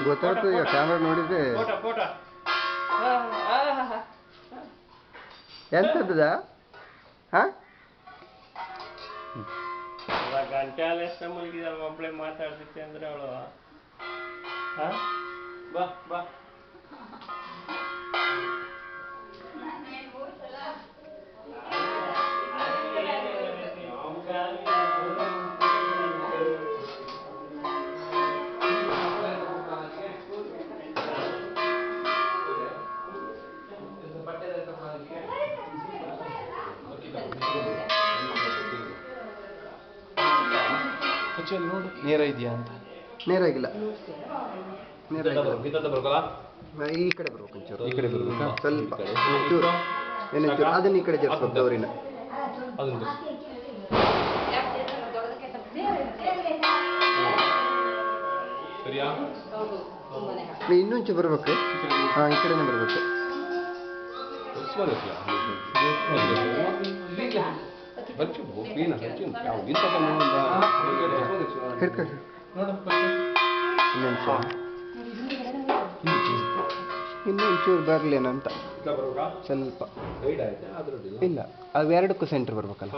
ಗೊತ್ತಾಯ್ತು ಈಗ ಕ್ಯಾಮ್ರಾ ನೋಡಿದ್ರೆ ಎಂತದ ಗಂಟೆ ಎಷ್ಟು ಮಲಗಿದಲ್ಲ ಒಬ್ಬಳೆ ಮಾತಾಡ್ತಿದ್ದೆ ಅಂದ್ರೆ ಅವಳು ಬಾ ಬಾ ನೋಡು ನೇರ ಇದೆಯಾ ಅಂತ. ನೇರ ಆಗಿಲ್ಲ, ನೇರ ಈ ಕಡೆ ಬರ್ಬೇಕು ಒಂಚೂರು. ಈ ಕಡೆ ಬರ್ಬೇಕಾ? ಸ್ವಲ್ಪ ಚೂರು ಏನಂಚೂರು ಅದನ್ನ ಈ ಕಡೆ ಜರ್ಸ್ಬೇಕು ಗೌರಿನ. ಅದೊಂದು ಸರಿಯಾ? ಇನ್ನೊಂಚು ಬರ್ಬೇಕು. ಹಾಂ, ಈ ಕಡೆನೇ ಬರ್ಬೇಕು. ಇನ್ನೊಂಚೂರು ಬರಲೇನಂತ ಸ್ವಲ್ಪ ಇಲ್ಲ, ಅವೆರಡಕ್ಕೂ ಸೆಂಟ್ರ್ ಬರ್ಬೇಕಲ್ಲ.